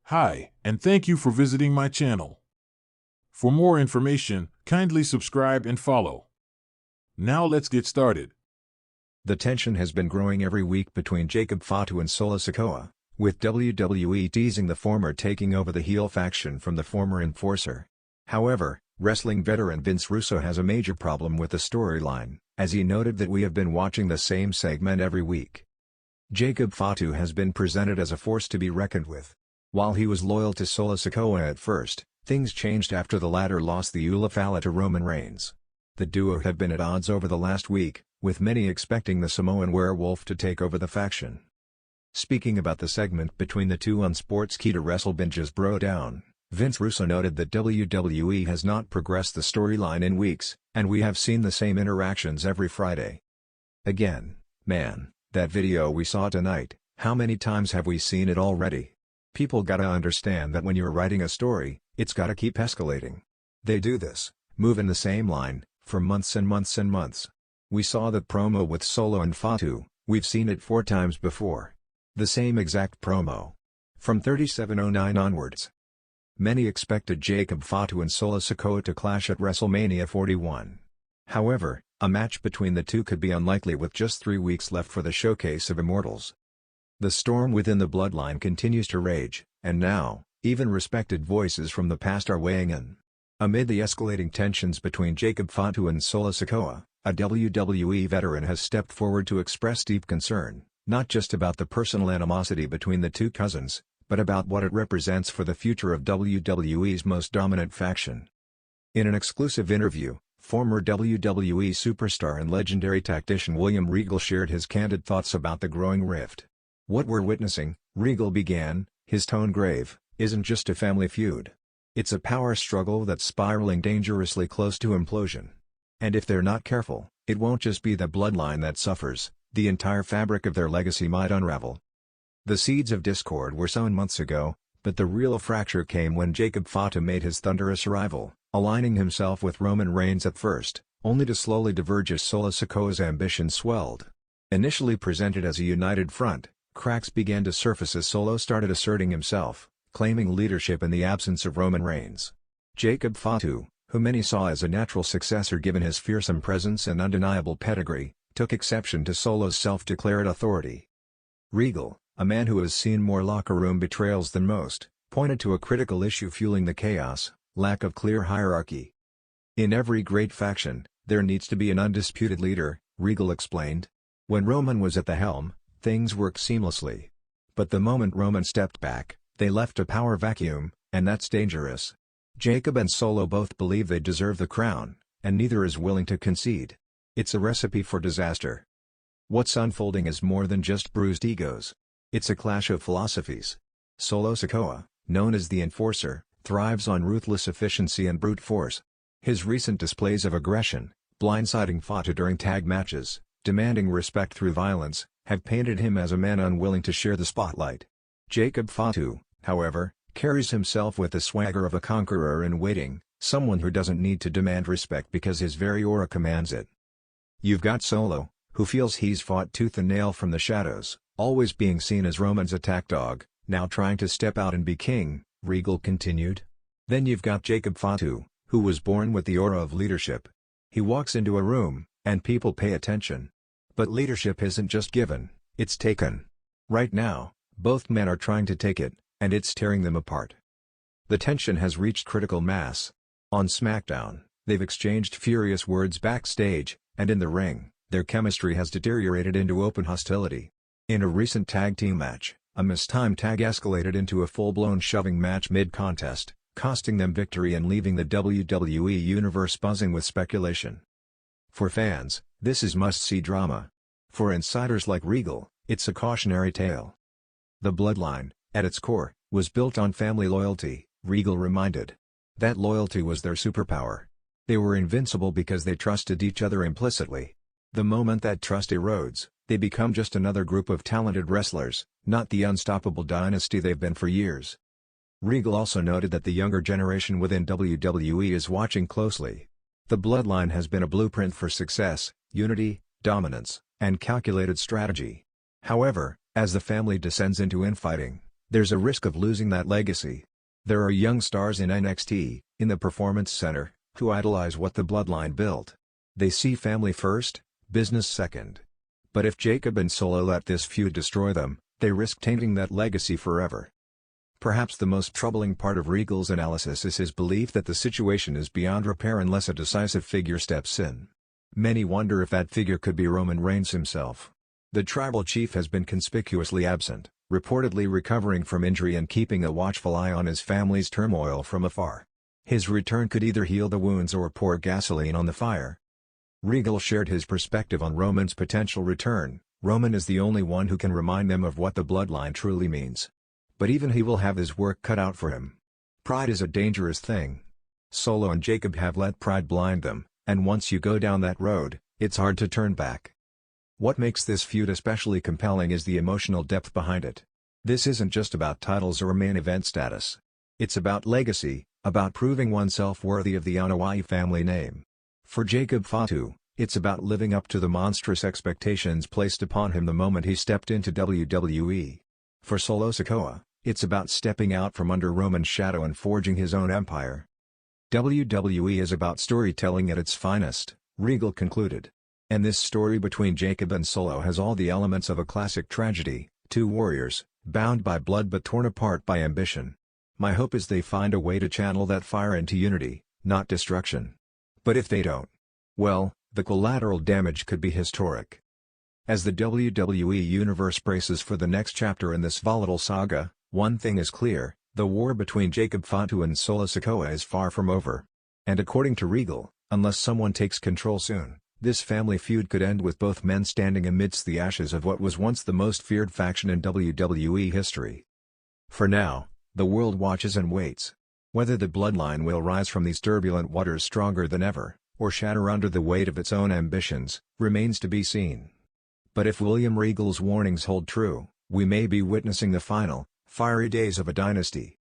Hi, and thank you for visiting my channel. For more information, kindly subscribe and follow. Now let's get started. The tension has been growing every week between Jacob Fatu and Sikoa, with WWE teasing the former taking over the heel faction from the former enforcer. However, wrestling veteran Vince Russo has a major problem with the storyline, as he noted that we have been watching the same segment every week. Jacob Fatu has been presented as a force to be reckoned with. While he was loyal to Sikoa at first, things changed after the latter lost the Ulafala to Roman Reigns. The duo have been at odds over the last week, with many expecting the Samoan werewolf to take over the faction. Speaking about the segment between the two on Sportskeeda WrestleBinge's Bro Down, Vince Russo noted that WWE has not progressed the storyline in weeks, and we have seen the same interactions every Friday. Again, man, that video we saw tonight, how many times have we seen it already? People gotta understand that when you're writing a story, it's gotta keep escalating. They do this, move in the same line, for months and months and months. We saw that promo with Solo and Fatu, we've seen it 4 times before. The same exact promo. From 3709 onwards. Many expected Jacob Fatu and Solo Sikoa to clash at WrestleMania 41. However, a match between the two could be unlikely with just 3 weeks left for the Showcase of Immortals. The storm within the bloodline continues to rage, and now, even respected voices from the past are weighing in. Amid the escalating tensions between Jacob Fatu and Solo Sikoa, a WWE veteran has stepped forward to express deep concern, not just about the personal animosity between the two cousins, but about what it represents for the future of WWE's most dominant faction. In an exclusive interview, former WWE superstar and legendary tactician William Regal shared his candid thoughts about the growing rift. "What we're witnessing," Regal began, his tone grave, "isn't just a family feud. It's a power struggle that's spiraling dangerously close to implosion. And if they're not careful, it won't just be the bloodline that suffers, the entire fabric of their legacy might unravel." The seeds of discord were sown months ago, but the real fracture came when Jacob Fatu made his thunderous arrival, aligning himself with Roman Reigns at first, only to slowly diverge as Solo Sikoa's ambition swelled. Initially presented as a united front, cracks began to surface as Solo started asserting himself, claiming leadership in the absence of Roman Reigns. Jacob Fatu, who many saw as a natural successor given his fearsome presence and undeniable pedigree, took exception to Solo's self-declared authority. Regal, a man who has seen more locker room betrayals than most, pointed to a critical issue fueling the chaos: lack of clear hierarchy. "In every great faction, there needs to be an undisputed leader," Regal explained. "When Roman was at the helm, things worked seamlessly. But the moment Roman stepped back, they left a power vacuum, and that's dangerous. Jacob and Solo both believe they deserve the crown, and neither is willing to concede. It's a recipe for disaster. What's unfolding is more than just bruised egos. It's a clash of philosophies. Solo Sikoa, known as the Enforcer, thrives on ruthless efficiency and brute force. His recent displays of aggression, blindsiding Fatu during tag matches, demanding respect through violence, have painted him as a man unwilling to share the spotlight. Jacob Fatu, however, carries himself with the swagger of a conqueror in waiting, someone who doesn't need to demand respect because his very aura commands it. You've got Solo, who feels he's fought tooth and nail from the shadows, always being seen as Roman's attack dog, now trying to step out and be king," Regal continued. "Then you've got Jacob Fatu, who was born with the aura of leadership. He walks into a room, and people pay attention. But leadership isn't just given, it's taken. Right now, both men are trying to take it, and it's tearing them apart." The tension has reached critical mass. On SmackDown, they've exchanged furious words backstage, and in the ring, their chemistry has deteriorated into open hostility. In a recent tag team match, a mistimed tag escalated into a full-blown shoving match mid-contest, costing them victory and leaving the WWE universe buzzing with speculation. For fans, this is must-see drama. For insiders like Regal, it's a cautionary tale. The bloodline, at its core, was built on family loyalty, Regal reminded. That loyalty was their superpower. They were invincible because they trusted each other implicitly. The moment that trust erodes, they become just another group of talented wrestlers, not the unstoppable dynasty they've been for years. Regal also noted that the younger generation within WWE is watching closely. The bloodline has been a blueprint for success, unity, dominance, and calculated strategy. However, as the family descends into infighting, There's a risk of losing that legacy. There are young stars in NXT, in the Performance Center, who idolize what the Bloodline built. They see family first, business second. But if Jacob and Solo let this feud destroy them, they risk tainting that legacy forever. Perhaps the most troubling part of Regal's analysis is his belief that the situation is beyond repair unless a decisive figure steps in. Many wonder if that figure could be Roman Reigns himself. The tribal chief has been conspicuously absent, reportedly recovering from injury and keeping a watchful eye on his family's turmoil from afar. His return could either heal the wounds or pour gasoline on the fire. Regal shared his perspective on Roman's potential return. Roman is the only one who can remind them of what the bloodline truly means. But even he will have his work cut out for him. Pride is a dangerous thing. Solo and Jacob have let pride blind them, and once you go down that road, it's hard to turn back. What makes this feud especially compelling is the emotional depth behind it. This isn't just about titles or main event status. It's about legacy, about proving oneself worthy of the Anoa'i family name. For Jacob Fatu, it's about living up to the monstrous expectations placed upon him the moment he stepped into WWE. For Solo Sikoa, it's about stepping out from under Roman's shadow and forging his own empire. WWE is about storytelling at its finest, Regal concluded. And this story between Jacob and Solo has all the elements of a classic tragedy, two warriors, bound by blood but torn apart by ambition. My hope is they find a way to channel that fire into unity, not destruction. But if they don't, well, the collateral damage could be historic. As the WWE Universe braces for the next chapter in this volatile saga, one thing is clear, the war between Jacob Fatu and Solo Sikoa is far from over. And according to Regal, unless someone takes control soon, this family feud could end with both men standing amidst the ashes of what was once the most feared faction in WWE history. For now, the world watches and waits. Whether the bloodline will rise from these turbulent waters stronger than ever, or shatter under the weight of its own ambitions, remains to be seen. But if William Regal's warnings hold true, we may be witnessing the final, fiery days of a dynasty.